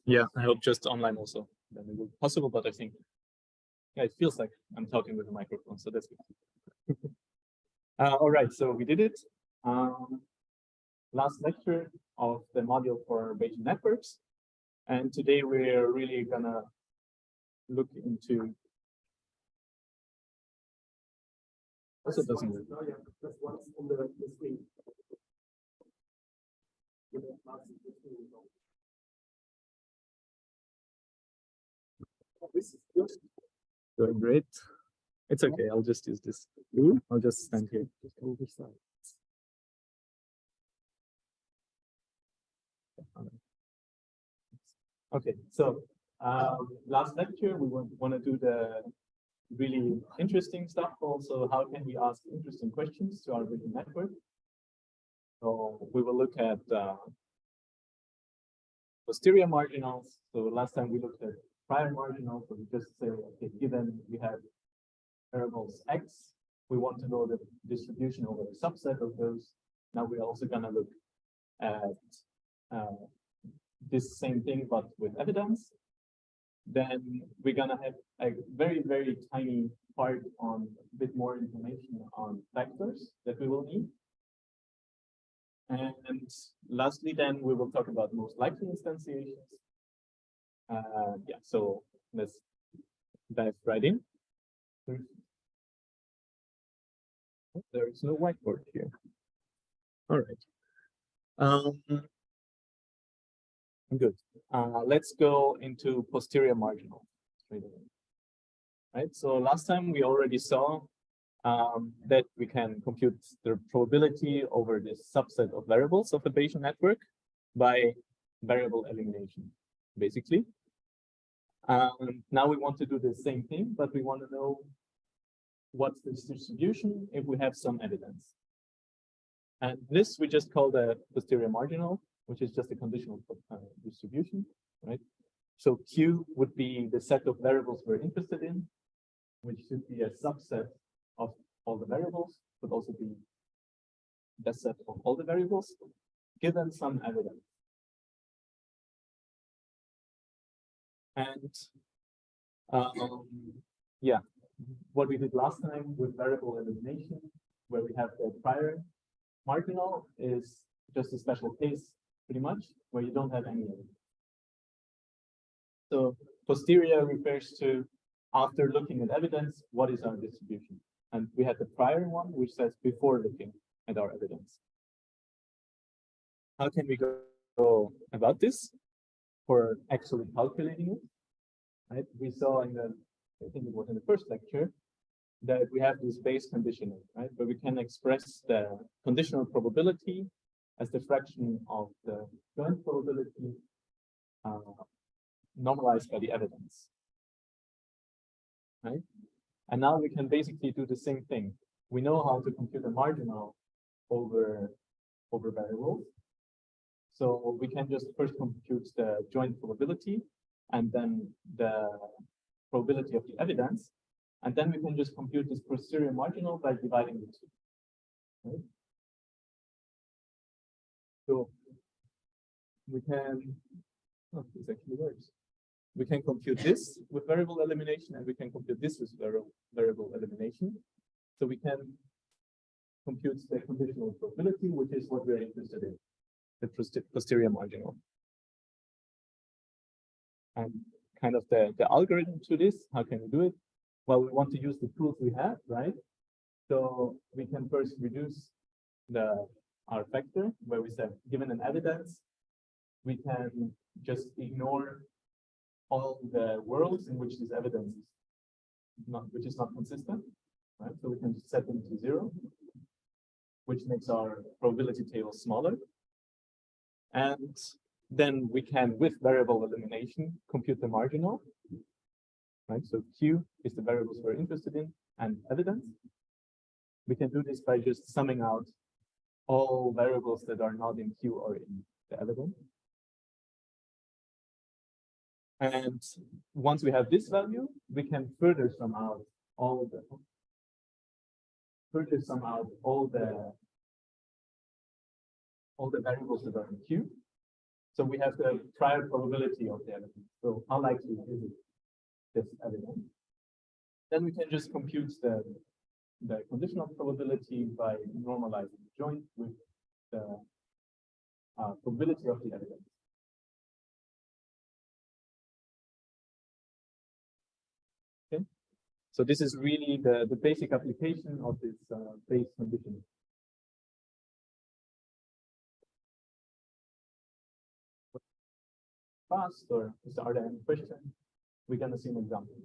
Yeah, I hope just online also. Then it will be possible, but I think, yeah, it feels like I'm talking with a microphone, so that's good. All right, so we did it. Last lecture of the module for Bayesian networks. And today we're really gonna look into. Also doesn't work. Doing great. It's okay. I'll just use this. I'll just stand here. Okay, so last lecture we want to do the really interesting stuff. Also, how can we ask interesting questions to our Bayesian network? So we will look at posterior marginals. So last time we looked at prior marginals. So we just say, okay, given we have variables x, we want to know the distribution over a subset of those. Now we're also gonna look at this same thing, but with evidence. Then we're gonna have a very, very tiny part on a bit more information on factors that we will need. And lastly, then we will talk about most likely instantiations. Yeah, so let's dive right in. There is no whiteboard here. All right. Good. Let's go into posterior marginal. Right. So last time we already saw that we can compute the probability over this subset of variables of the Bayesian network by variable elimination, basically. Now we want to do the same thing, but we want to know what's the distribution if we have some evidence. And this we just call the posterior marginal, which is just a conditional distribution, right? So Q would be the set of variables we're interested in, which should be a subset of all the variables, but also be the set of all the variables, given some evidence. And yeah, what we did last time with variable elimination, where we have the prior marginal, is just a special case, pretty much, where you don't have any evidence. So posterior refers to after looking at evidence, what is our distribution? And we had the prior one, which says before looking at our evidence. How can we go about this for actually calculating it? Right? We saw in the, I think it was in the first lecture, that we have this base conditioning, right? Where we can express the conditional probability as the fraction of the joint probability normalized by the evidence, right? And now we can basically do the same thing. We know how to compute a marginal over variables. So we can just first compute the joint probability and then the probability of the evidence. And then we can just compute this posterior marginal by dividing the two. Right? So we can, oh, this actually works. We can compute this with variable elimination, and we can compute this with variable elimination. So we can compute the conditional probability, which is what we're interested in, the posterior marginal. And kind of the algorithm to this, how can we do it? Well, we want to use the tools we have, right? So we can first reduce our factor, where we said, given an evidence, we can just ignore all the worlds in which this evidence is not consistent, right? So we can just set them to 0, which makes our probability table smaller. And then we can, with variable elimination, compute the marginal, right? So Q is the variables we're interested in and evidence. We can do this by just summing out all variables that are not in Q or in the evidence. And once we have this value, we can further sum out all the variables that are in Q. So we have the prior probability of the evidence. So how likely is it this evidence? Then we can just compute the conditional probability by normalizing the joint with the probability of the evidence. Okay, so this is really the basic application of this Bayes condition. Fast, or are there any questions? We're gonna see an example.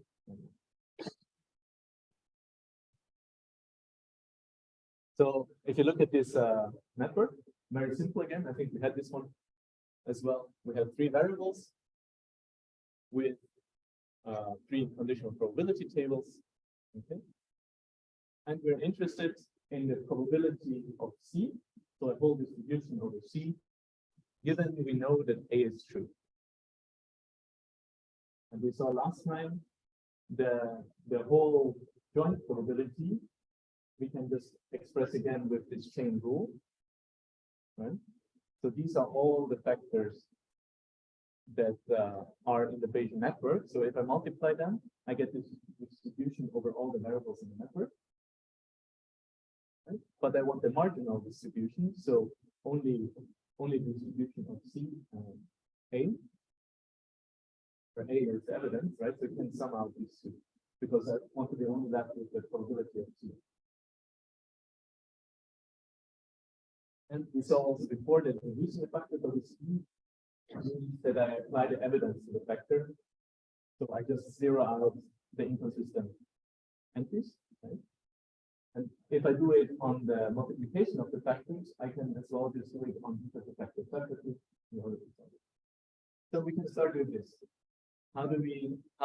So if you look at this network, very simple again. I think we had this one as well. We have three variables with three conditional probability tables. Okay, and we're interested in the probability of C, so a whole distribution over C, given we know that A is true. And we saw last time the whole joint probability we can just express again with this chain rule, right? So these are all the factors that are in the Bayesian network. So if I multiply them, I get this distribution over all the variables in the network. Right? But I want the marginal distribution, so only distribution of C and A, where A is evidence, right? So you can sum out these two, because I want to be only left with the probability of C. And we saw also before that reducing the factor of the C means that I apply the evidence to the factor. So I just zero out the inconsistent entries, right? And if I do it on the multiplication of the factors, I can as well just do it on the factor separately in order to solve it. So we can start with this. How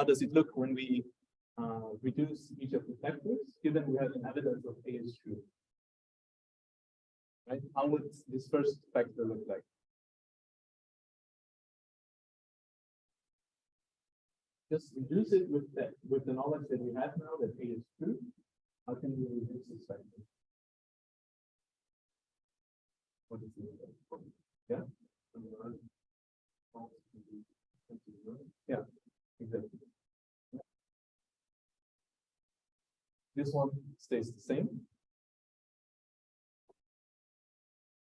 does it look when we reduce each of the factors, given we have an evidence of A is true? Right? How would this first factor look like? Just reduce it with the knowledge that we have now that A is true. How can we reduce this factor? What is it? Yeah? Yeah, exactly. This one stays the same.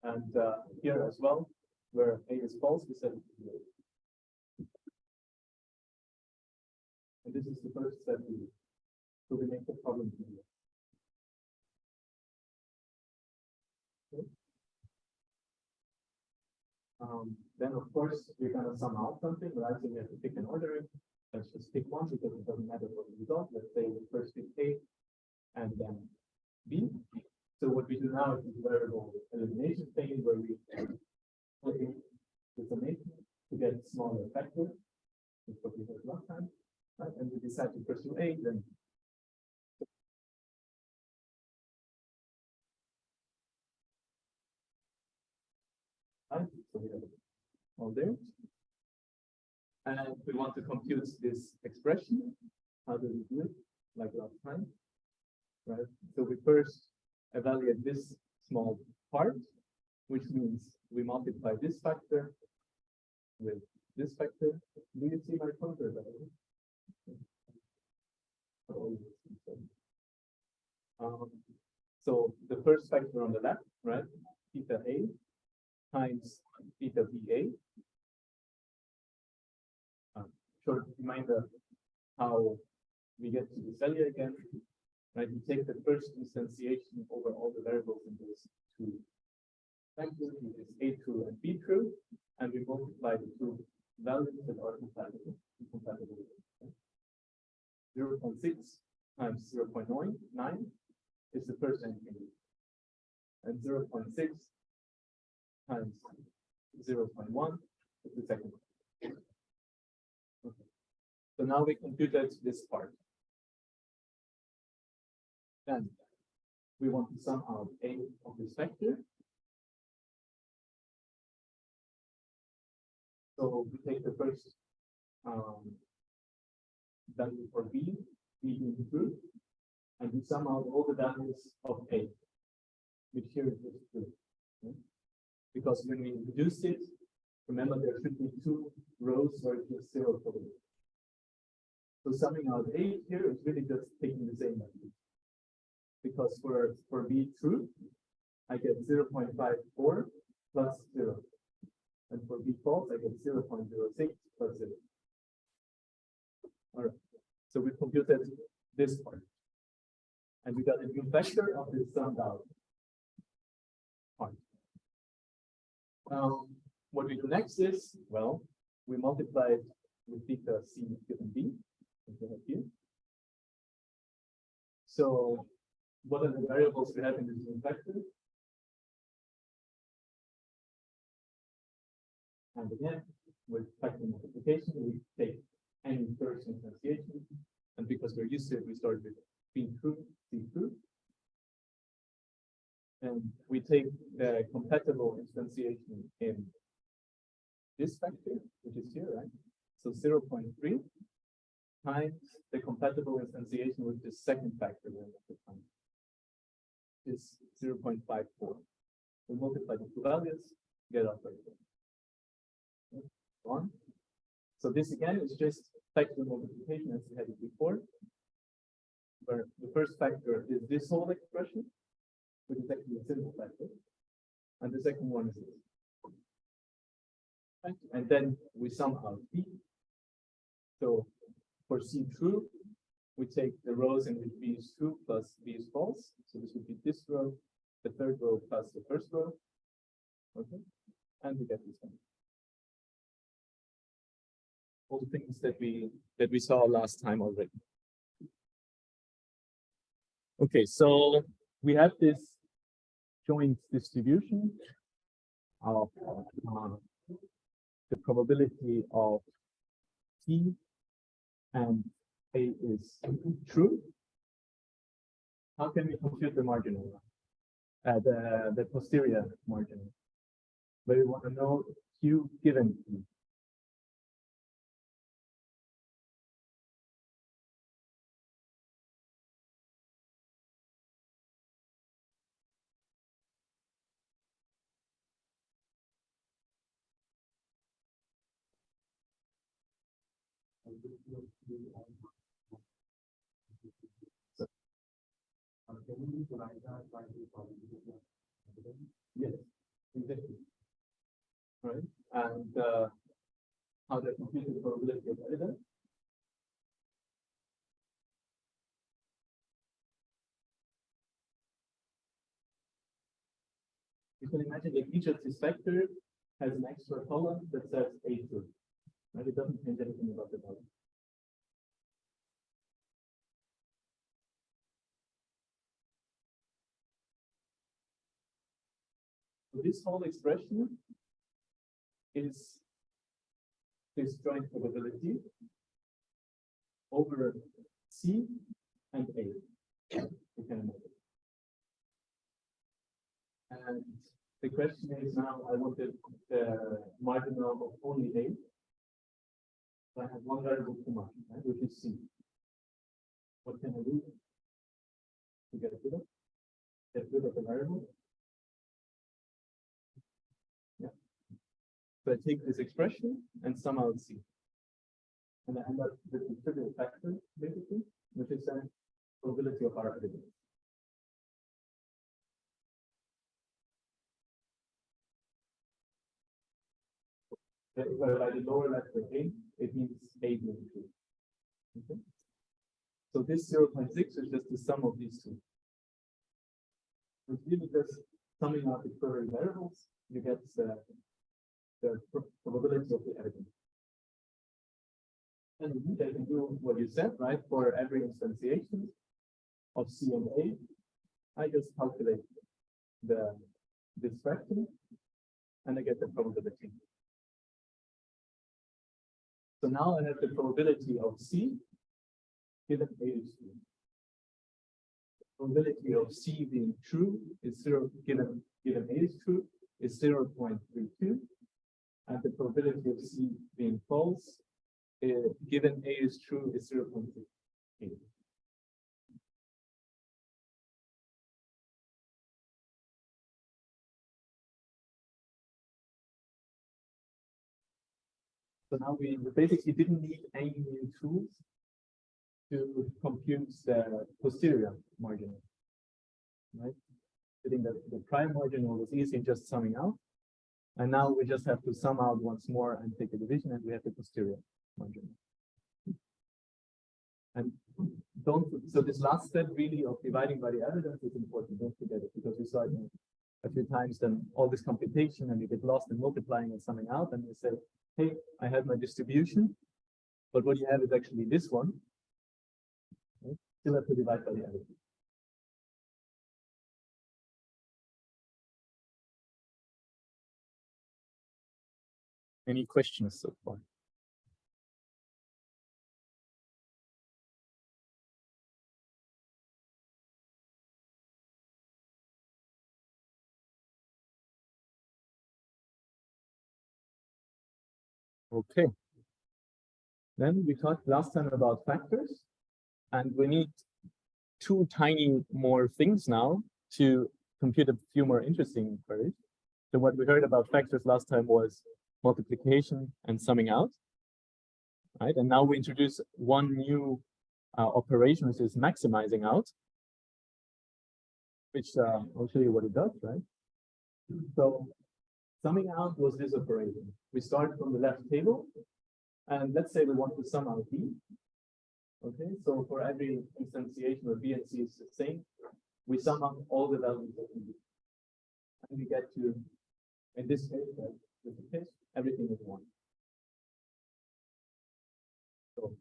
And here as well, where A is false, we set it to 0. And this is the first step we do. So we make the problem clear. Okay. Then of course we're gonna sum out something, right? So we have to pick an ordering. Let's just pick one because it doesn't matter what the result. Let's say we first pick A and then B. So what we do now is this variable elimination phase where we put in the summation to get a smaller factor. That's what we did last time, right? And we decide to pursue A, then right? So we have it all there. And we want to compute this expression. How do we do it? Like last time, right? So we first evaluate this small part, which means we multiply this factor with this factor. Do you see my pointer, by the way? So the first factor on the left, right? Theta A times theta BA. Short reminder how we get to this value again. Right, we take the first instantiation over all the variables in those two factors, which is A true and B true, and we multiply the two values that are compatible. 0.6 times 0.9 is the first entry, and 0.6 times 0.1 is the second one. Okay. So now we computed this part. Then we want to sum out A of this factor. So we take the first value for B being true, and we sum out all the values of A, which here is true. Okay? Because when we reduce it, remember there should be 2 rows where it's just 0 probability. So summing out 8 here is really just taking the same value. Because for B true, I get 0.54 plus 0. And for B false, I get 0.06 plus 0. All right. So we computed this part. And we got a new vector of this summed out part. What we do next is, well, we multiply it with theta C given B, as we have here. So what are the variables we have in this new vector? And again, with factor multiplication, we take any first instantiation, and because we're used to it, we start with B true, C true. And we take the compatible instantiation in this factor, which is here, right? So 0.3 times the compatible instantiation with the second factor is 0.54. We multiply the two values, get our factor. One. So this again is just factor multiplication as we had it before, where the first factor is this whole expression, which is actually a simple factor, and the second one is this. Right? And then we sum out B. So for C true, we take the rows in which B is true plus B is false. So this would be this row, the third row plus the first row. Okay, and we get this one. All the things that we saw last time already. Okay, so we have this joint distribution of the probability of T and A is true. How can we compute the marginal? The posterior marginal. But we want to know Q given T. Yes, exactly. Right, and how to compute the probability of evidence? You can imagine that each of these factors has an extra column that says A true. Right, it doesn't change anything about the value. So this whole expression is this joint probability over C and A. You can imagine. And the question is now, I wanted the marginal of only A. So I have one variable too much, right, which is C. What can I do to get rid of? Get rid of the variable? Yeah. So I take this expression and sum out C. And I end up with the trivial factor, basically, which is the probability of our evidence. If I write the lower left for A, it means A being true. Okay. So this 0.6 is just the sum of these two. It's really just summing out the current variables, you get the probability of the evidence. And indeed, I can do what you said, right? For every instantiation of C and A, I just calculate this fraction, and I get the probability. So now I have the probability of C given A is true. The probability of C being true is 0, given A is true, is 0.32. And the probability of C being false, given A is true, is 0.68. So now we basically didn't need any new tools to compute the posterior marginal, right? I think that the prime marginal was easy, just summing out. And now we just have to sum out once more and take a division, and we have the posterior marginal. And so this last step really of dividing by the evidence is important, don't forget it, because we saw it a few times, then all this computation and you get lost in multiplying and summing out, and you say, hey, I have my distribution, but what you have is actually this one. Right? Still have to divide by the evidence. Any questions so far? Okay. Then we talked last time about factors, and we need two tiny more things now to compute a few more interesting queries. So what we heard about factors last time was multiplication and summing out, right? And now we introduce one new operation, which is maximizing out, which I'll show you what it does, right? So summing out was this operation. We start from the left table, and let's say we want to sum out B. Okay, so for every instantiation where B and C is the same, we sum up all the values that we do. And we get to, in this case, everything is 1. So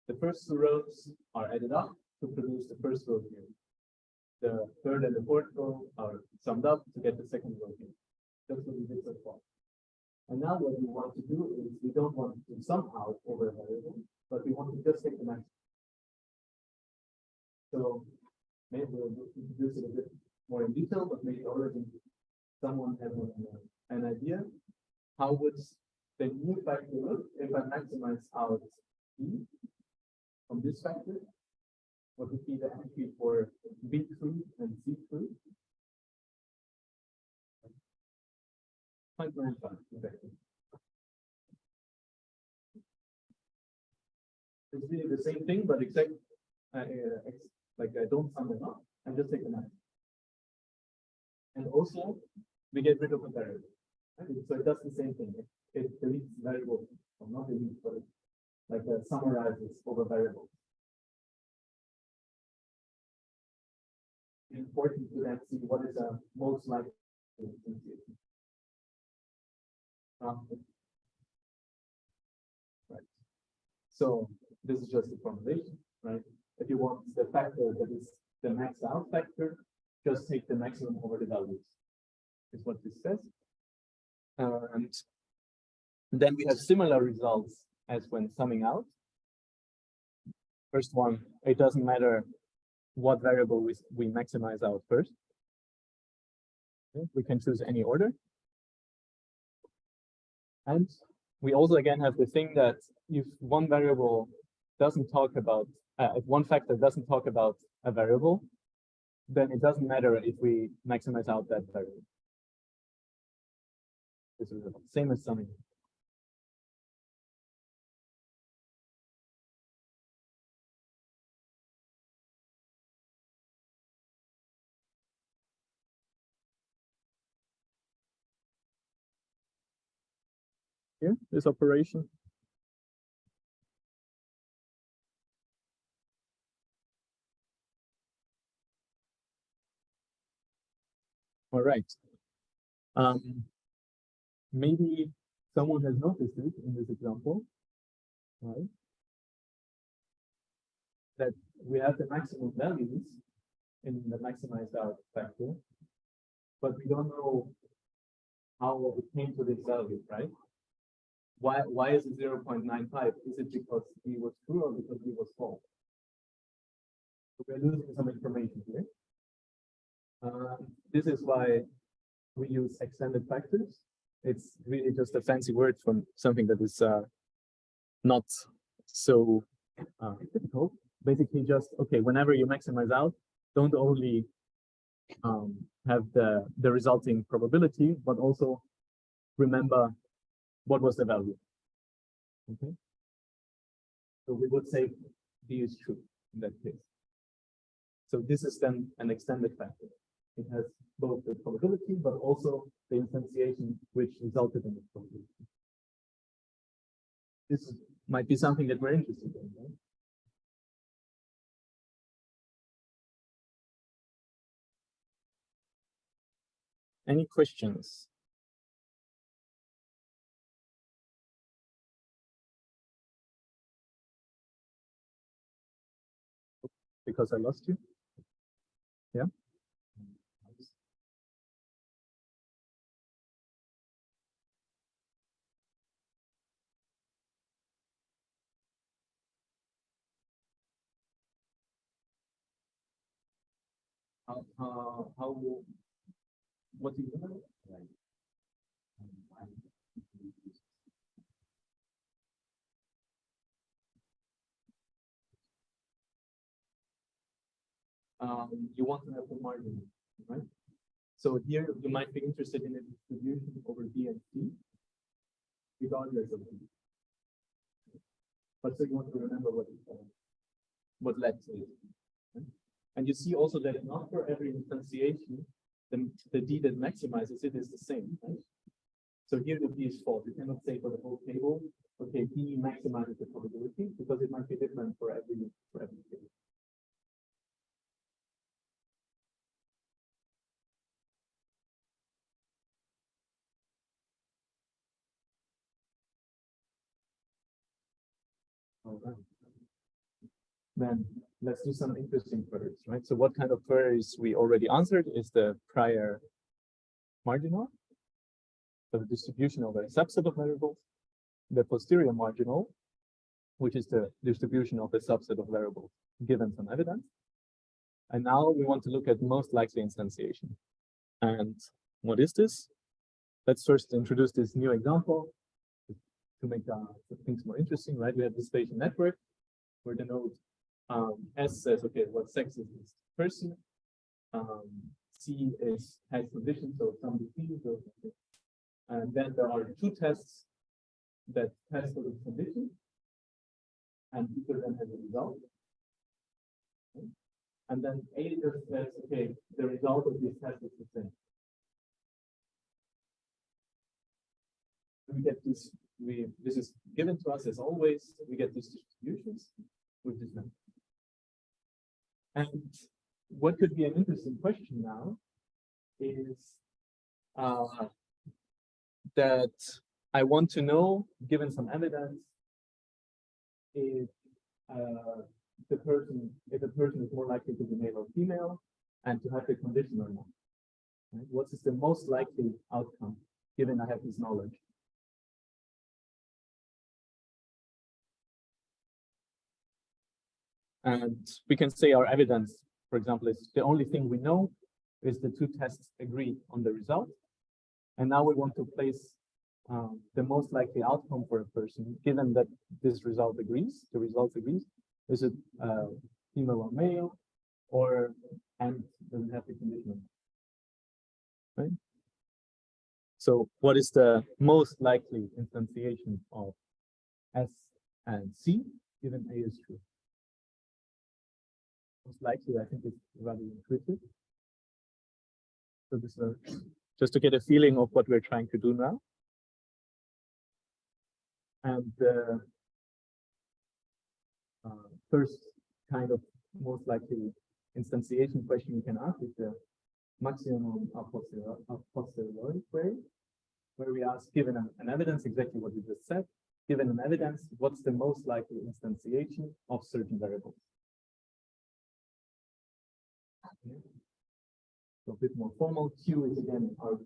the first two rows are added up to produce the first row here. The third and the fourth row are summed up to get the second row here. That's what we did so far. And now what we want to do is we don't want to sum out over a variable, but we want to just take the maximum. So maybe we'll introduce it a bit more in detail, but maybe already someone has an idea. How would the new factor look if I maximize out B from this factor? What would be the entry for B3 and C3? 0.95, exactly. It's really the same thing, but except like I don't sum them up, I just take the max. And also, we get rid of a variable. Right? So it does the same thing. It deletes variables, or not deletes, but it like summarizes over variables. It's important to then see what is the most likely instantiation. Right. So this is just a formulation, right? If you want the factor that is the max out factor, just take the maximum over the values, is what this says. And then we have similar results as when summing out. First one, it doesn't matter what variable we maximize out first. Okay, we can choose any order. And we also again have the thing that if one variable doesn't talk about, if one factor doesn't talk about a variable, then it doesn't matter if we maximize out that variable. This is the same as summing. Here, this operation. All right. Maybe someone has noticed it in this example, right? That we have the maximum values in the maximized out factor, but we don't know how we came to this value, right? Why is it 0.95? Is it because B was true or because B was false? So we're losing some information here. This is why we use extended factors. It's really just a fancy word from something that is not so difficult. Basically just, okay, whenever you maximize out, don't only have the resulting probability, but also remember what was the value. Okay. So we would say D is true in that case. So this is then an extended factor. It has both the probability, but also the instantiation which resulted in the probability. This might be something that we're interested in, right? Any questions? Because I lost you? Yeah? What do you know? You want to have the margin, right? So here you might be interested in a distribution over B and C, regardless of B. But so you want to remember what led to it. Right? And you see also that not for every instantiation, the D that maximizes it is the same, right? So here the D is false. You cannot say for the whole table, okay, D maximizes the probability because it might be different for every table. All right. Then let's do some interesting queries, right? So what kind of queries we already answered is the prior marginal, so the distribution over a subset of variables, the posterior marginal, which is the distribution of a subset of variables given some evidence. And now we want to look at most likely instantiation. And what is this? Let's first introduce this new example to make things more interesting, right? We have this Bayesian network where the node S says, okay, what sex is this person? C has conditions, so some disease, and then there are two tests that test for the condition, and each of them has a result. Okay. And then A just says, okay, the result of this test is the same. We get this. This is given to us as always. We get these distributions with this number. And what could be an interesting question now is that I want to know, given some evidence, if the person is more likely to be male or female, and to have the condition or not. Right? What is the most likely outcome, given I have this knowledge? And we can say our evidence, for example, is the only thing we know is the two tests agree on the result. And now we want to place the most likely outcome for a person, given that this result agrees, the result agrees. Is it female or male, and does it have the condition? Right? So what is the most likely instantiation of S and C, given A is true? Most likely, I think it's rather intuitive. So this is just to get a feeling of what we're trying to do now. And the first kind of most likely instantiation question you can ask is the maximum a posteriori query, where we ask, given an evidence, exactly what you just said, given an evidence, what's the most likely instantiation of certain variables? Okay. So a bit more formal. Q is again our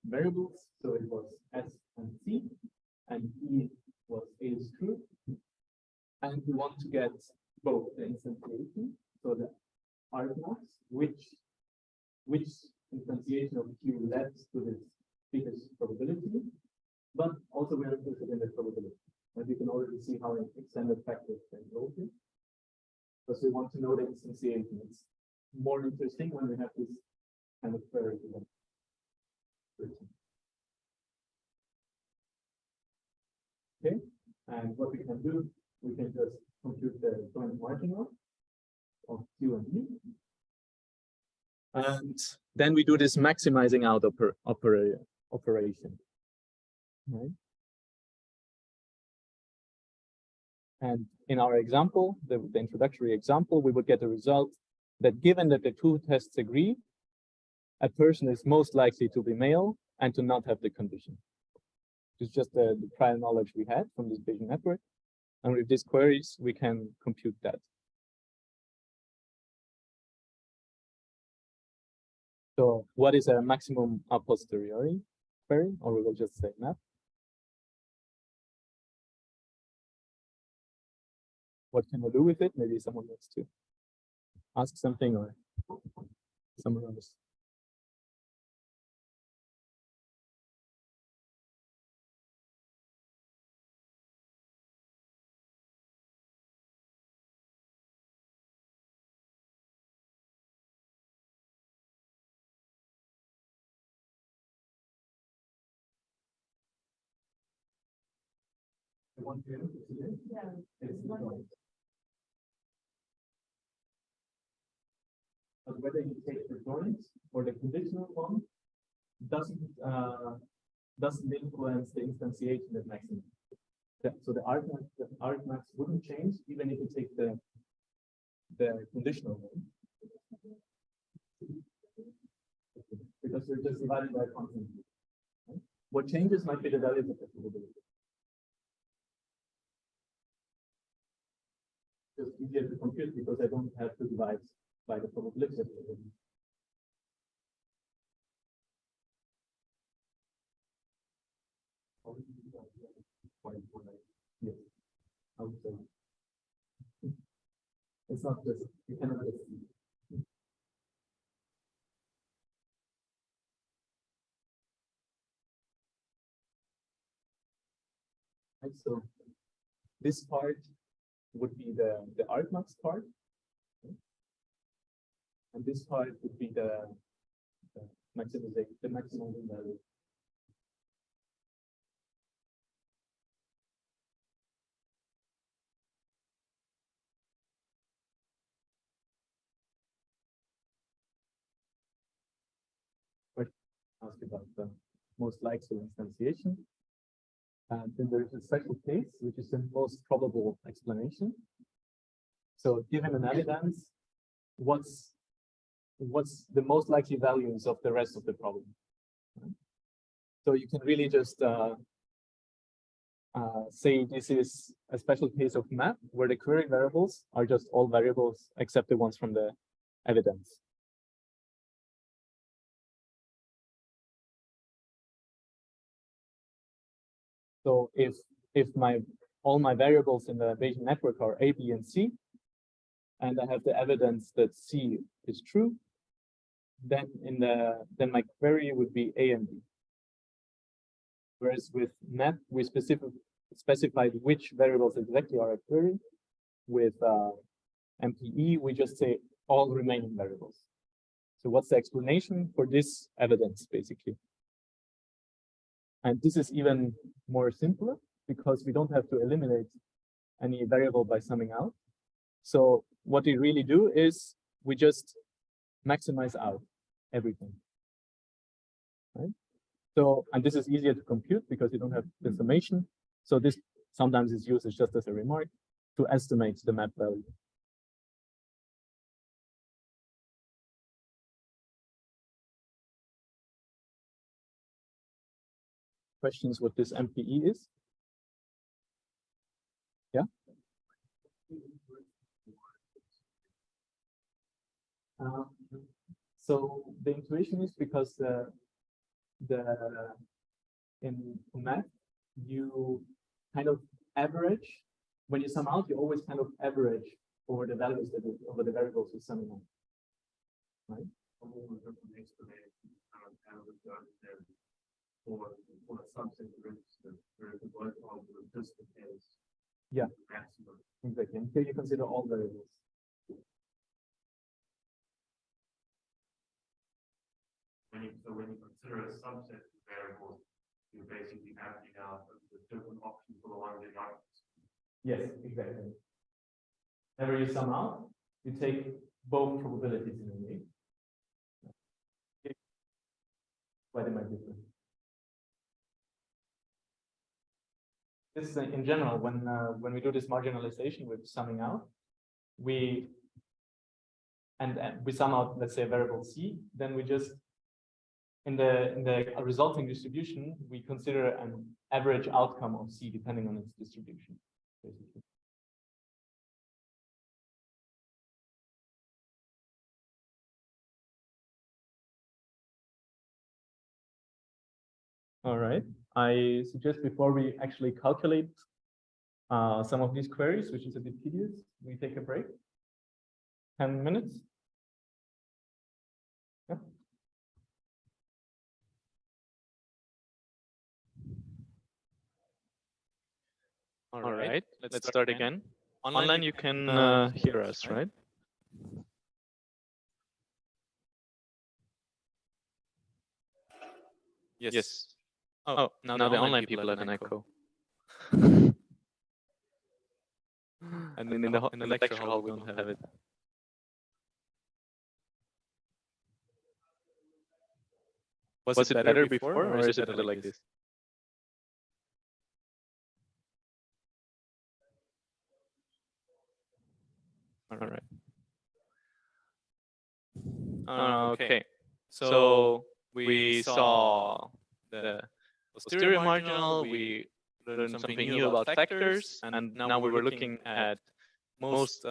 variables, so it was S and C, and E was A is true. And we want to get both the instantiation, so the arguments, which instantiation of Q led to this biggest probability, but also we're interested in the probability. And you can already see how an extended factor can go here. Because we want to know the instantiation. It's more interesting when we have this kind of query. Okay, And what we can do, we can just compute the joint marginal of Q and E. And then we do this maximizing out operation. Right? And in our example, the introductory example, we would get a result that given that the two tests agree, a person is most likely to be male and to not have the condition. It's just the prior knowledge we had from this Bayesian network. And with these queries, we can compute that. So what is a maximum a posteriori query? Or we will just say map. What can we do with it? Maybe someone wants to ask something or summarize. But whether you take the joint or the conditional one doesn't influence the instantiation at maximum. So the argmax wouldn't change even if you take the conditional one. Because you're just dividing by a constant. Right? What changes might be the values of the probability. Just easier to compute because I don't have to divide by the probability of the yes. I would say. It's not just, you cannot just right, so this part would be the argmax part. And this part would be the maximization, the maximum value. Ask about the most likely instantiation. And then there is a special case, which is the most probable explanation. So given an evidence, what's the most likely values of the rest of the problem? So you can really just say this is a special case of map where the query variables are just all variables except the ones from the evidence. So if all my variables in the Bayesian network are A, B, and C, and I have the evidence that C is true, then my query would be A and B. Whereas with map, we specified which variables exactly are a query. With MPE, we just say all remaining variables. So what's the explanation for this evidence, basically? And this is even more simpler because we don't have to eliminate any variable by summing out. So what we really do is we just maximize out everything. Right? So, and this is easier to compute because you don't have the summation. So this sometimes is used as just as a remark to estimate the map value. Questions what this MPE is? Yeah. So the intuition is because in math you kind of average when you sum out. You always kind of average over the values over the variables you're summing out, right? For a subset register, where the blood will just depends. Yeah, maximum. Exactly. And here you consider all variables. So when you consider a subset of variables, you're basically averaging out the different options for the ones that are not Yes, exactly. Whenever you sum out, you take both probabilities in a way. Why they might differ. This is in general, when we do this marginalization with summing out, we sum out, let's say, a variable c, then we just in the resulting distribution, we consider an average outcome of c depending on its distribution, basically. All right. I suggest before we actually calculate some of these queries, which is a bit tedious, we take a break. 10 minutes. Yeah. All right. Let's start again. Online, you can hear us, right? Yes. Oh, now the online people have an echo. And in the lecture hall, we don't have it. Was it better before, or is it better like this? All right. Okay. So we saw the posterior marginal, we learned something new about factors, and now we were looking at most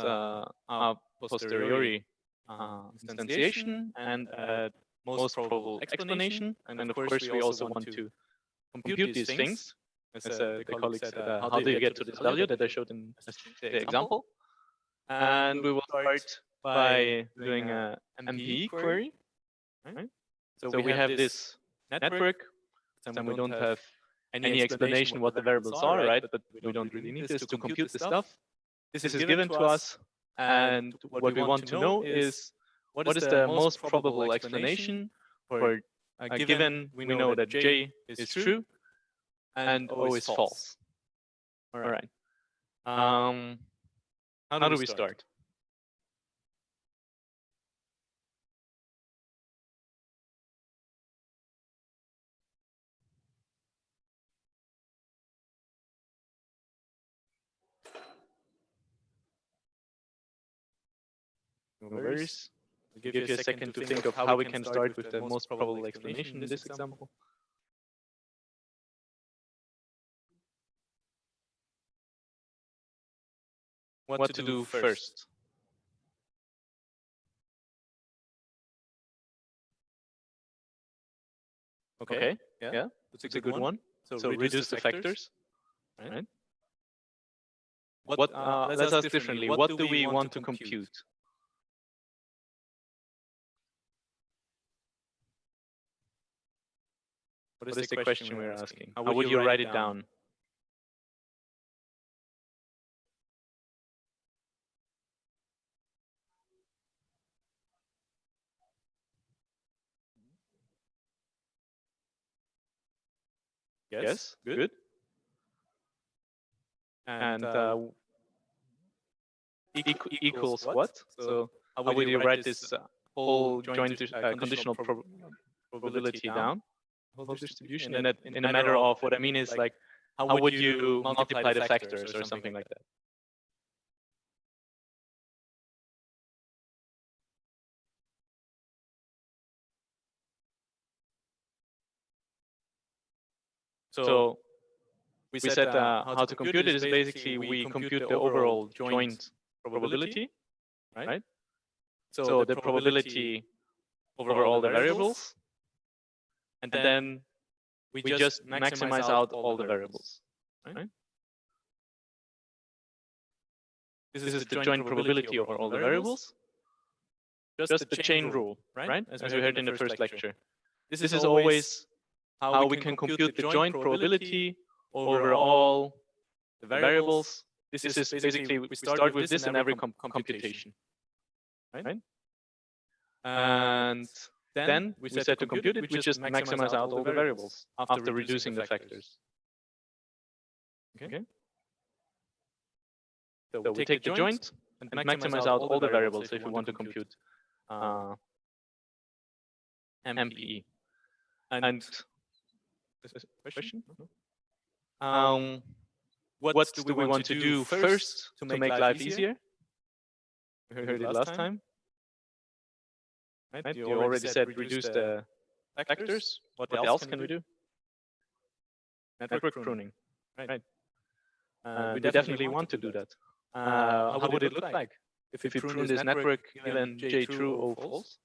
posteriori instantiation and at most probable explanation. And of course, we also want to compute these things. As the colleague said, how do you get to this value that I showed in the example? And we will start by doing a MPE query. Right? So we have this network, and we don't have any explanation what the variables are, right? But we don't really need this to compute the stuff. This is given to us, and what we want to know is what is the most probable explanation for a given. We know that J is true and O is false. All right. How do we start? No worries. I'll give you a second to think of how we can start with the most probable explanation in this example. What to do first? Okay. Yeah. That's a good one. So reduce the factors. Right. Let's ask differently. What do we want to compute? What is the question we're asking? How would you write it down? Yes, good. And equals what? So how would you write this whole joint conditional probability down? Whole distribution in a matter of, what I mean is, like, how would you multiply the factors or something like that? So we said how to compute it is basically we compute the overall joint probability, right? So the probability over all the variables, and then we just maximize out all the variables, right? This is the joint probability over all the variables. Just the chain rule, right? As we heard in the first lecture. This is always how we can compute the joint probability over all the variables. This is basically, we start with this in every computation, right? And then we set to compute it, we just maximize out all the variables after reducing the factors. Okay. So we take the joint and maximize out all the variables if we want to compute MPE. And question? What do we want to do first to make life easier? We heard it last time. Right? You already said reduce the factors. What else can we do? Network pruning. Right. We definitely want to do that. How would it look like if we prune this network given J true, O false?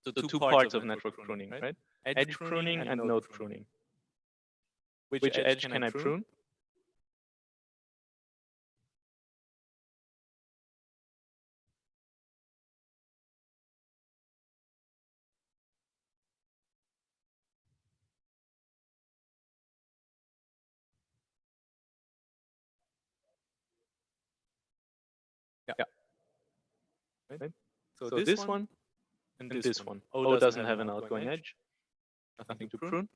So the two parts of network pruning, right? Edge pruning and node pruning. Which edge can I prune? Yeah. Right? So this one and this one. O doesn't have an outgoing edge. Nothing to prune.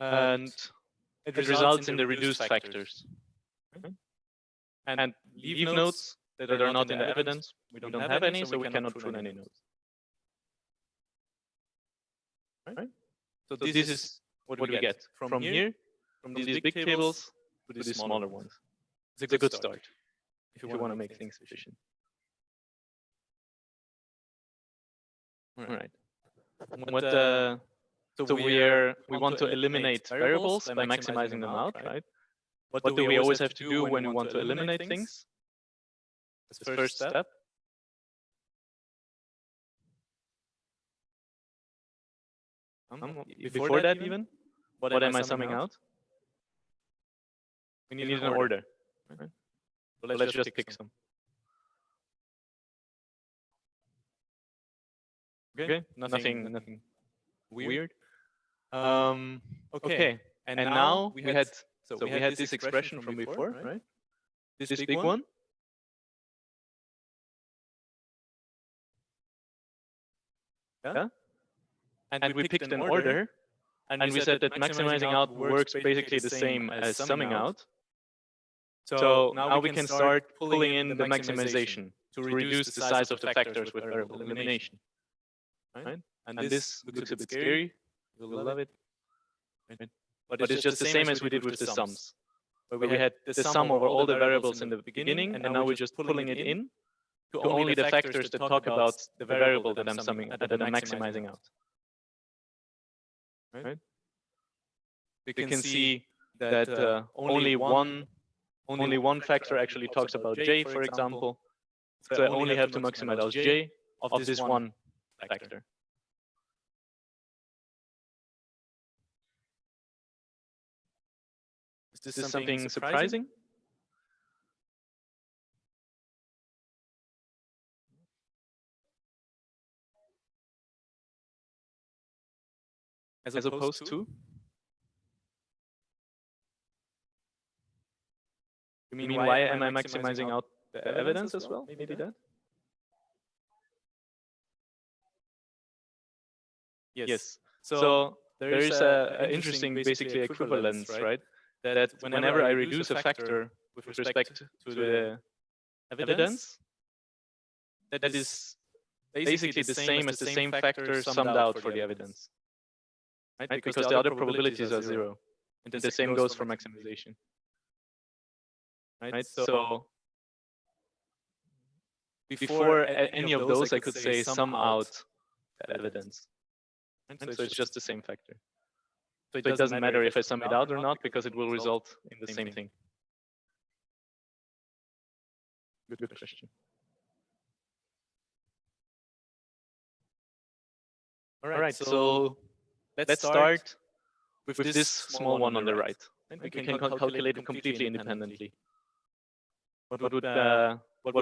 And it results in the reduced factors. Okay. And leave nodes that are not in the evidence. We don't have any, so we cannot prune any nodes. Right? So this is what we get from here, from these big tables to these smaller ones. It's a good start if you want to make things efficient. All right. So we want to eliminate variables by maximizing them out, right? What do we always have to do when we want to eliminate things? As the first step. Before that even, what am I summing out? We need an order. Right? So let's just pick some. Okay, nothing weird. Okay, and now we had this expression from before, right? This big one. Yeah. And we picked an order, and we said that maximizing out works basically the same as summing out. So now we can start pulling in the maximization to reduce the size of the factors with variable elimination. Right? And this looks a bit scary. You'll love it. Right? But it's just the same as we did with the sums, where we had the sum over all the variables in the beginning, and now we're just pulling it in to only the factors that talk about the variable that I'm summing, that I'm maximizing out. Right? We can see that only one factor actually talks about J, for example. So I only have to maximize out J of this one factor. Is this something surprising? As opposed to? You mean why am I maximizing out the evidence as well? Maybe that? Yes. So there is an interesting, basically equivalence, right? That whenever I reduce a factor with respect to the evidence, that is basically the same as the same factor summed out for the evidence. Right? Because the other probabilities are zero. And the same goes for maximization. Right? So before any of those, I could say sum out the evidence. Right? So it's just the same factor. So it doesn't matter if I sum it out or not, because it will result in the same thing. Good question. All right, so let's start with this small one on the right. We can calculate it completely independently. What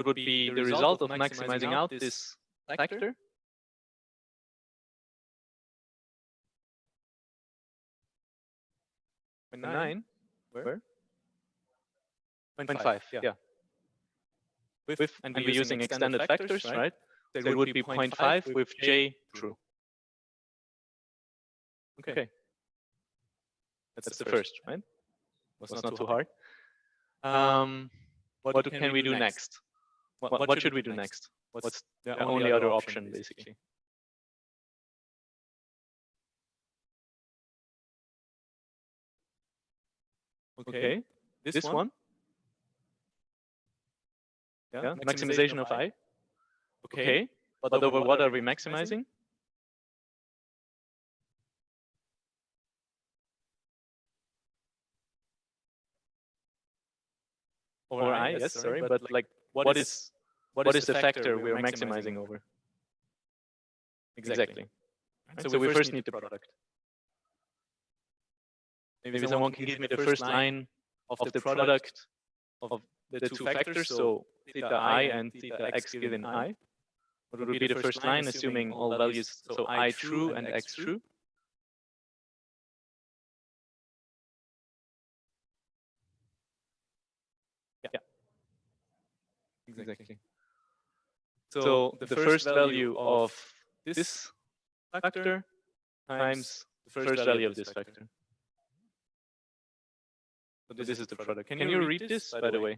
would be the result of maximizing out this factor? Nine. Where? 0.5. Yeah. And we're using extended factors, right? it would be 0.5 with j true. Okay. That's the first, right? It's not too hard. What can we do next? What should we do next? What's the only other option, basically? Okay, this one. Yeah, maximization of I. Okay, but over what are we maximizing? Over I, yes, sorry, but like, what is the factor we are maximizing over? Exactly. Right? So we first need the product. Maybe someone can give me the first line of the product of the two factors, so theta I and theta x given I. What would be the first line, assuming all values, so I true and x true? Yeah. Exactly. So the first value of this factor times the first value of this factor. So this is the product. Can you read this, by the way?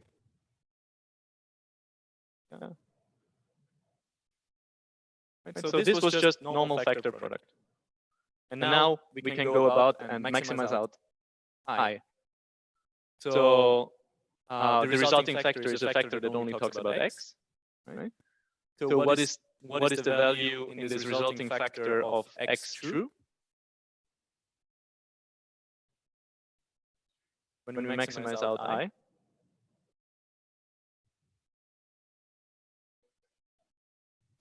Yeah. Right, so this was just normal factor product. And now we can go about and maximize out I. So the resulting factor is a factor that only talks about x, right? So what is the value in this resulting factor of x true? When we maximize out I?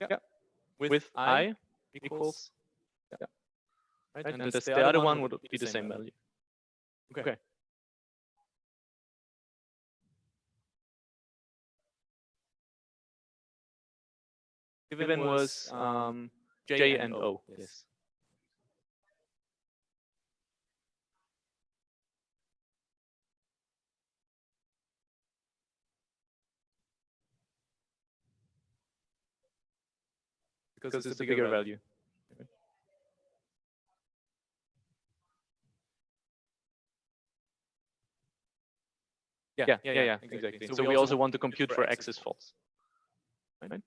Yeah. With I equals, yeah. Right? And the other one would be the same value. Okay. Given was J and O, yes. Because it's a bigger value. Yeah, exactly. So we also want to compute for x is false, right?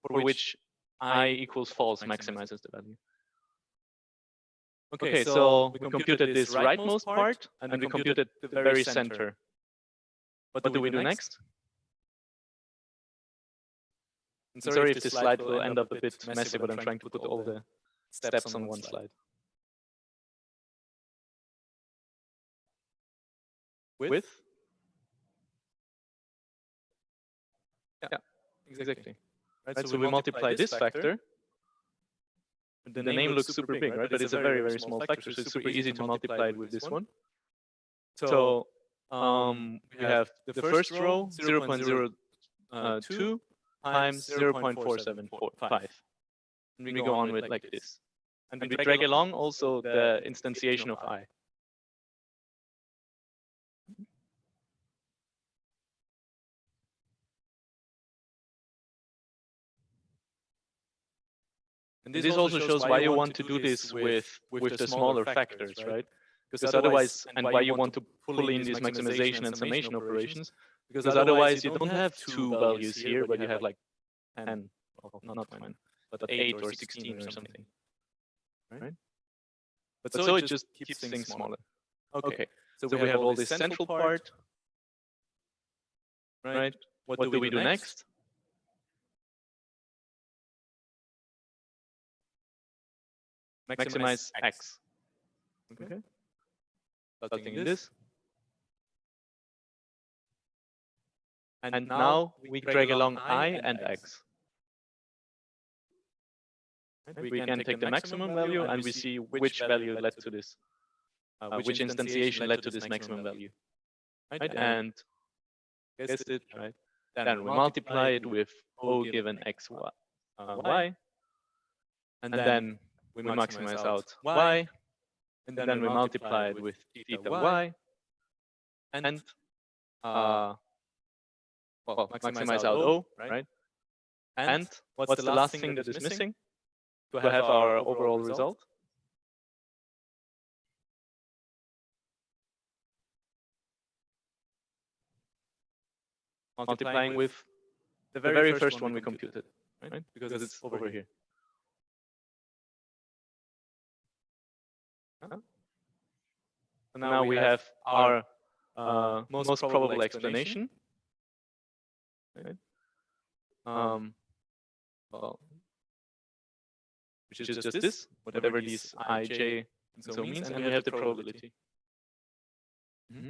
For which I equals false maximizes the value. Okay, so we computed this rightmost part, and we computed the very center. What do we do next? I'm sorry if this slide will end up a bit messy, but I'm trying to put all the steps on one slide. With? Yeah, exactly. Right, so we multiply this factor. The name looks super big, right? But it's a very, very small factor, so it's super easy to multiply it with this one. So we have the first row, 0.02 times 0.4745. And we go on with like this. And we drag along also the instantiation of I. And this also shows why you want to do this with the smaller factors, right? Because otherwise, and why you want to pull in these maximization and summation operations, because otherwise you don't have two values here, but you have like 10, well, not 10, but 8 or 16 or something, right? But so it just keeps things smaller. Okay, so we have all this central part, right? What do we do next? Maximize x. Okay. Starting in this. And now we drag along I and x. We can take the maximum value and we see which value led to this, which instantiation led to this maximum value. Right? And guess it, right? Then we multiply it with O given x, y. And then we maximize out y. And then we multiply it with theta y. And well, maximize out O, right? And what's the last thing that is missing to have our overall result? Multiplying with the very first one we computed, right? Because it's over here. And now we have our most probable explanation. Right? Well, which is just this, whatever these I, j, and so means, and we have the probability. Mm-hmm.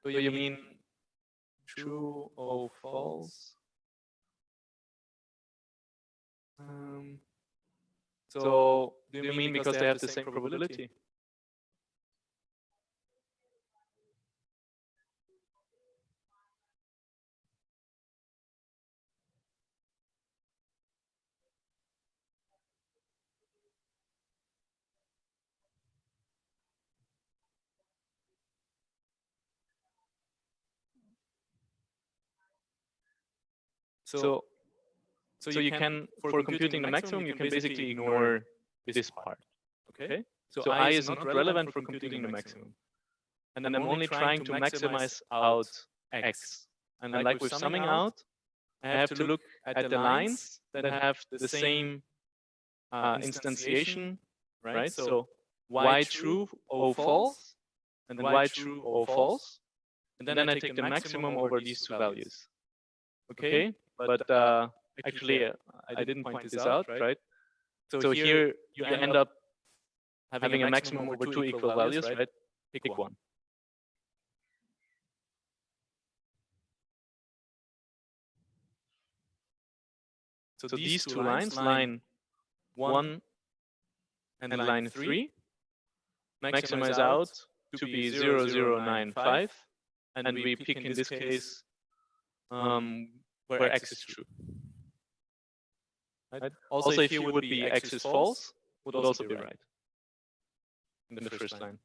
So you mean true or false? So do you mean because they have the same probability? So you can, for computing the maximum, you can basically ignore this part. Okay? So I is not relevant for computing the maximum. And then I'm only trying to maximize out x. And like with summing out, I have to look at the lines that have the same instantiation, right? So y true or false, and y true or false. And then I take the maximum over these two values. Okay? But actually, I didn't point this out, right? So here you end up having a maximum over two equal values, right? Pick one. So these two lines, line 1 and line 3, maximize out to be 0095, and we pick in this case where x is true. Right? Also, if here would be x is false, would also be right in the first line.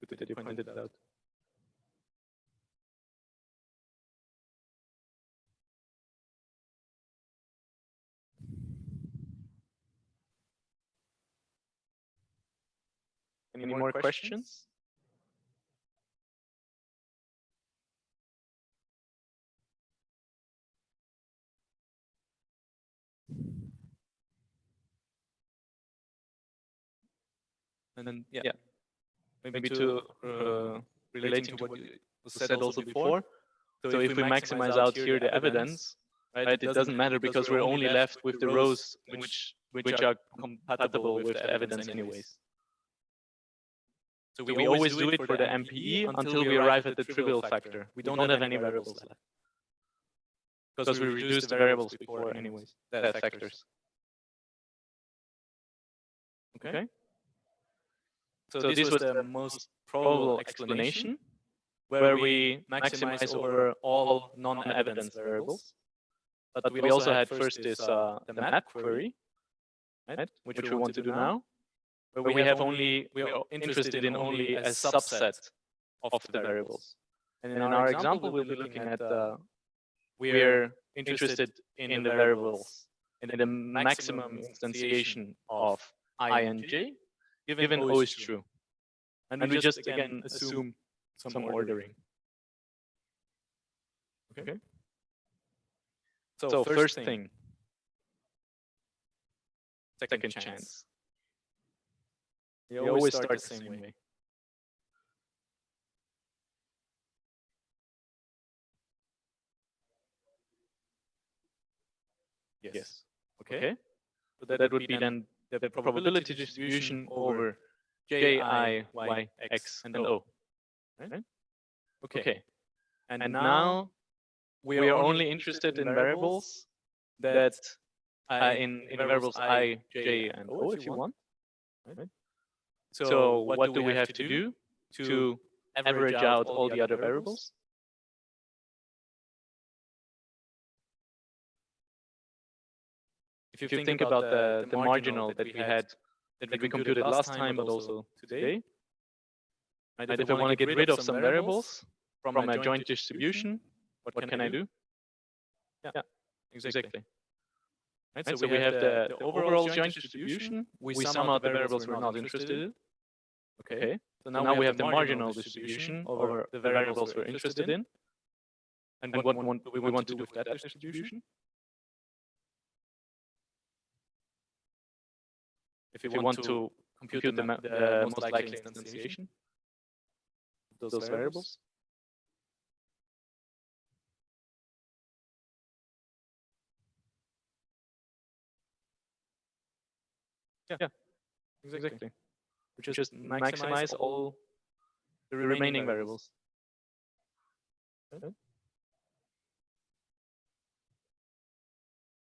Good that you pointed it out. Any more questions? And then, yeah, maybe to relating to what was said also before. So if we maximize out here the evidence, right, it doesn't matter because we're only left with the rows which are compatible with the evidence anyways. So we always do it for the MPE until we arrive at the trivial factor. We don't have any variables left because we reduced the variables before anyways, the factors. Okay. So this was the most probable explanation, where we maximize over all non-evidence variables. But we also had first this the map query, right, which we want to do now, where we are interested in only a subset of the variables. And in our example, we'll be looking at we're interested in the variables in the maximum instantiation of I and j, given O is true. And we just again assume some ordering. Okay. So first thing, second chance. You always start the same way. Yes. Okay. So that would be then the probability distribution over j, I, y, x, and o. Right? Okay. And now we are only interested in variables that in variables I, J, and O if you want. Right? So what do we have to do to average out all the other variables? If you think about the marginal that we had, that we computed last time, but also today, right? If I want to get rid of some variables from a joint distribution, what can I do? Yeah, exactly. Right? So we have the overall joint distribution. We sum out the variables we're not interested in. Okay. So now we have the marginal distribution over the variables we're interested in. And what do we want to do with that distribution? If you want to compute the most likely instantiation of those variables. Yeah, exactly. We just maximize all the remaining variables. Okay.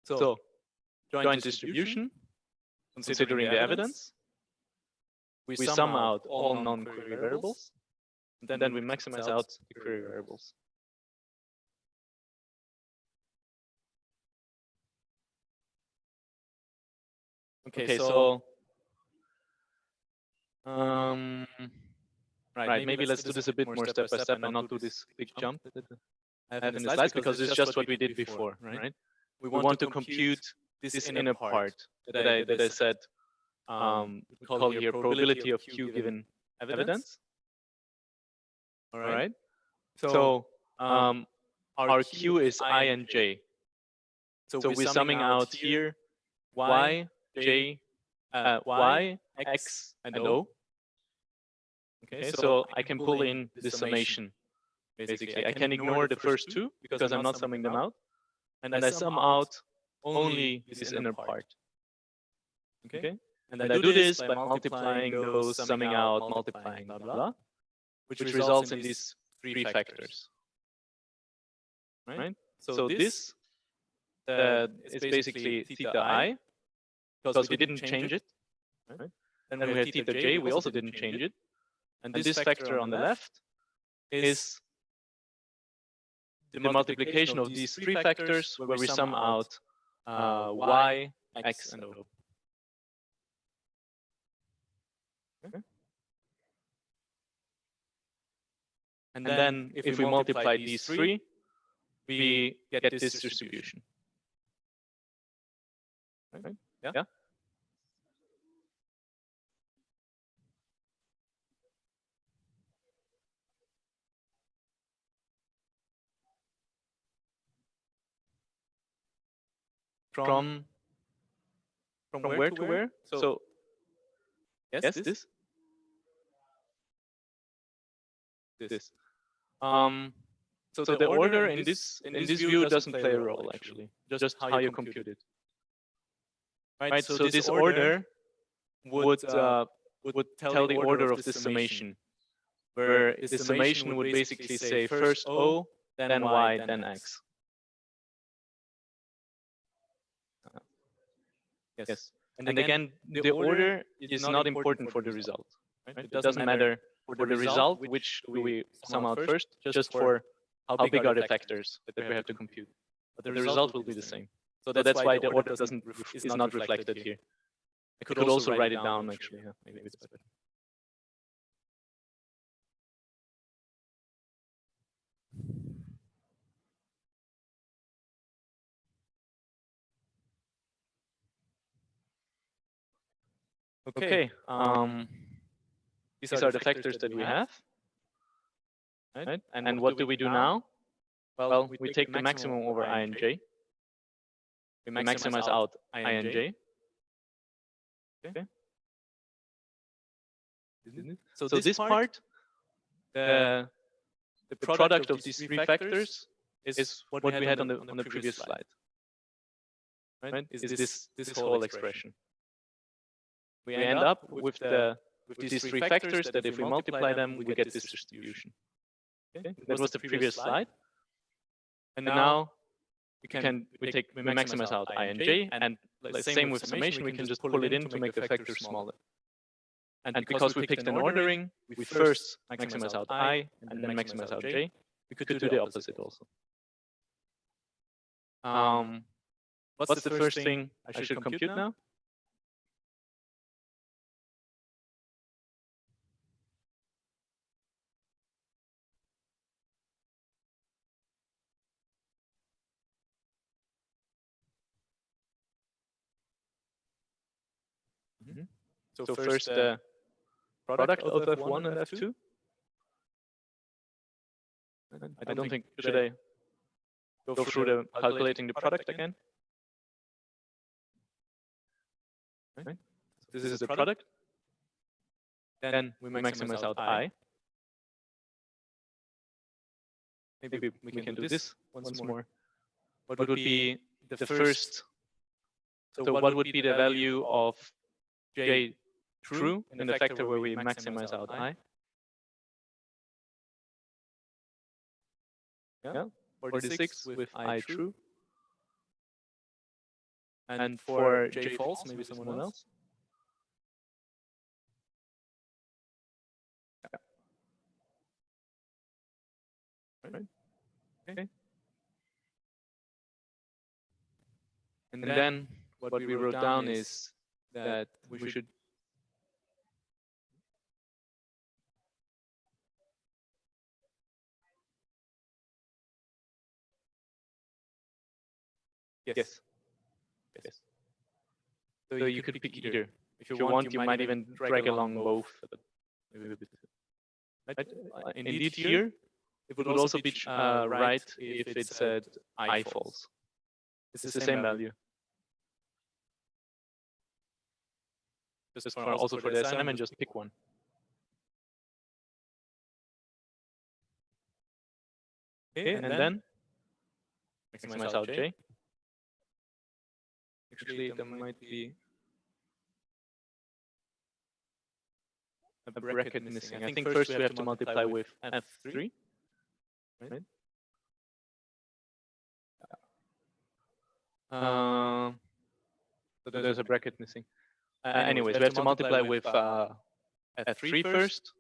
So, joint distribution, considering the evidence, we sum out all non-query variables, and then we maximize out the query variables. Okay, so right, maybe let's do this a bit more step by step and not do this big jump that I have in the slides, because it's just what we did before, right? We want to compute this inner part that I said we call here probability of Q given evidence. All right. So our Q is I and J. So we're summing out here Y, J, Y, X, and O. Okay, so I can pull in this summation. Basically, I can ignore the first two because I'm not summing them out, and I sum out only this inner part. Okay, and I do this by multiplying those, summing out, multiplying, blah blah, which results in these three factors. Right. So this is basically theta I, because we didn't change it. Right? Then we have theta J. We also didn't change it. And this factor on the left is the multiplication of these three factors, where we sum out Y, X, and O. Okay. And then if we multiply these three, we get this distribution. Right? Yeah? From where to where? So yes, this. So the order in this view doesn't play a role, actually. Just how you compute it. Right. So this order would tell the order of the summation, where the summation would basically say first O, then Y, then X. Yes. And again, the order is not important for the result. Right? It doesn't matter for the result which do we sum out first, just for how big are the factors that we have to compute. But the result will be the same. So that's why the order is not reflected here. I could also write it down, actually. Yeah, maybe it's better. Okay. These are the factors that we have. Right? And what do we do now? Well, we take the maximum over I and J. We maximize out I and J. Okay. So this part, the product of these three factors is what we had on the previous slide. Right? Is this whole expression. We end up with these three factors that if we multiply them, we get this distribution. Okay? That was the previous slide. And now we maximize out I and j, and same with summation, we can just pull it in to make the factor smaller. And because we picked an ordering, we first maximize out I and then maximize out j. We could do the opposite also. What's the first thing I should compute now? So first the product of F1 and F2. I don't think, should I go through the calculating the product again? Right. This is the product. Then we maximize out I. Maybe we can do this once more. What would be the first? So what would be the value of j true in the factor where we maximize out I? Yeah, 46 with I true. And for j false, maybe someone else. Yeah. Right. Okay. And then what we wrote down is that we should yes. So you could pick either. If you want, you might even drag along both. Indeed, here it would also be right if it said I false. It's the same value. Just also for the assignment, just pick one. Okay, and then maximize out j. Actually, there might be a bracket missing. I think first we have to multiply with F3, right? So there's a bracket missing. Anyways, we have to multiply with F3 first,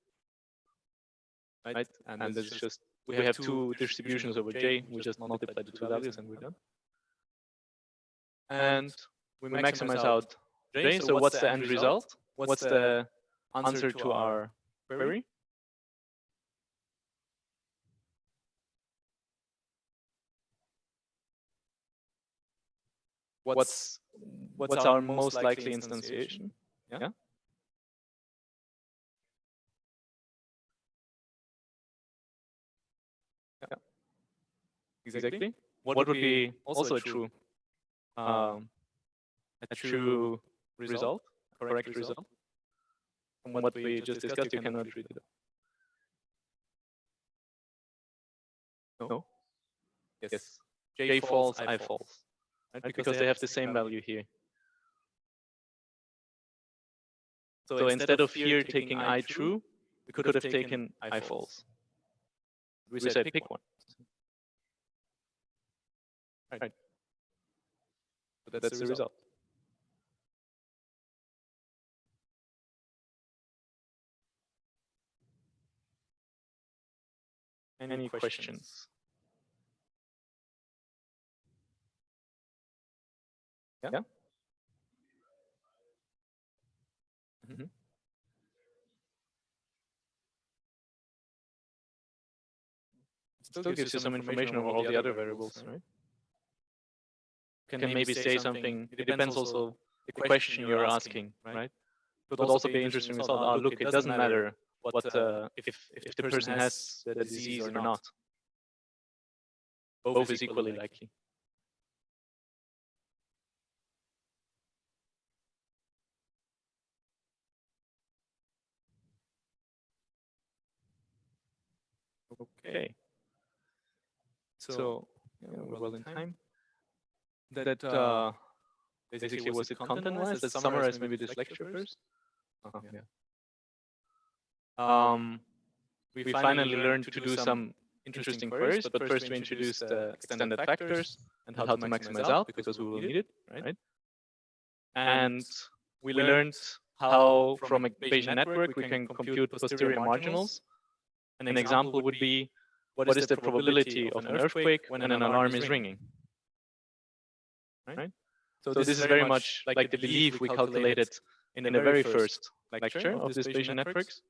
right? And this is just, we have two distributions over j. We just multiply the two values and we're done. And we maximize out j. So what's the end result? What's the answer to our query? What's our most likely instantiation? Yeah. Yeah. Exactly. What would be also true? A true result, correct result. From what we just discussed, you cannot read it. No. Yes. J false, I false. Right? Because they have the same value here. So instead of here taking I true, we could have taken I false. We said pick one. Right. But that's the result. Any questions? Yeah? Mm-hmm. It still gives you some information over all the other variables, right? You can maybe say something. It depends also the question you're asking, right? It would also be an interesting result. Oh, look, it doesn't matter what if the person has the disease or not. Both is equally likely. Okay. So we're well in time. That basically was it content-wise? Let's summarize maybe this lecture first. Yeah. We finally learned to do some interesting queries, but first we introduced extended factors and how to maximize out because we will need it, right? And we learned how from a Bayesian network we can compute posterior marginals. An example would be, what is the probability of an earthquake when an alarm is ringing? Right? So this is very much like the belief we calculated in the very first lecture of this Bayesian networks,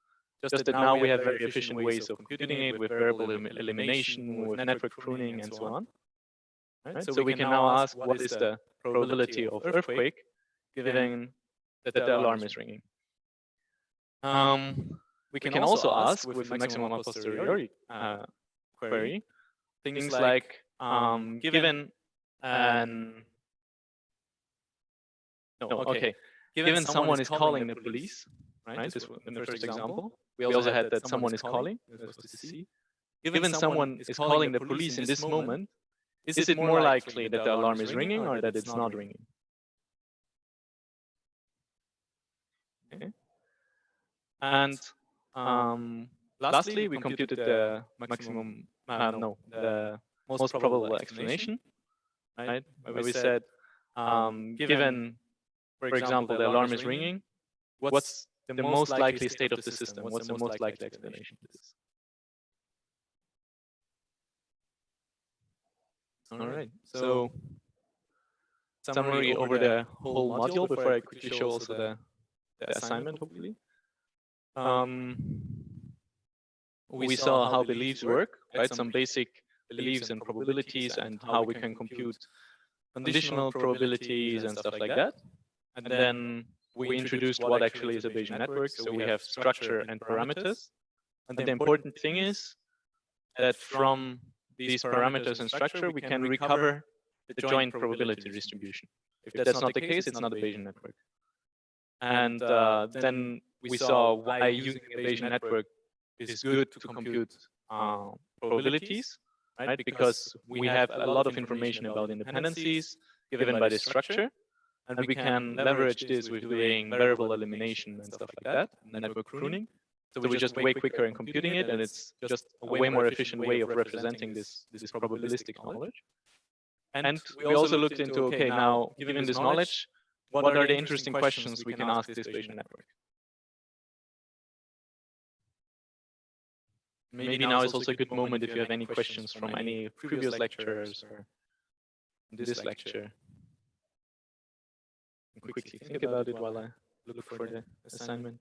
just that now we have very efficient ways of computing it with variable elimination, with network pruning, and so on. Right? So we can now ask, what is the probability of earthquake given that the alarm is ringing? We can also ask with the maximum a posteriori query things like, given given someone is calling the police, right? This was in the first example. We also had that someone is calling. Given someone is calling the police in this moment, is it more likely that the alarm is ringing or that it's not ringing? Okay. And lastly, we computed the maximum, the most probable explanation, right? Where we said, given, for example, the alarm is ringing, what's the most likely state of the system? What's the most likely explanation for this? All right. So summary over the whole module before I quickly show also the assignment, hopefully. We saw how beliefs work, right? Some basic beliefs and probabilities and how we can compute conditional probabilities and stuff like that. And then we introduced what actually is a Bayesian network. So we have structure and parameters. And the important thing is that from these parameters and structure, we can recover the joint probability distribution. If that's not the case, it's not a Bayesian network. And then we saw why using a Bayesian network is good to compute probabilities, right? Because we have a lot of information about independencies given by this structure, and we can leverage this with doing variable elimination and stuff like that, network pruning. So we're just way quicker in computing it, and it's just a way more efficient way of representing this probabilistic knowledge. And we also looked into, okay, now given this knowledge, what are the interesting questions we can ask this Bayesian network? Maybe now is also a good moment if you have any questions from any previous lectures or this lecture. Quickly think about it while I look for the assignment.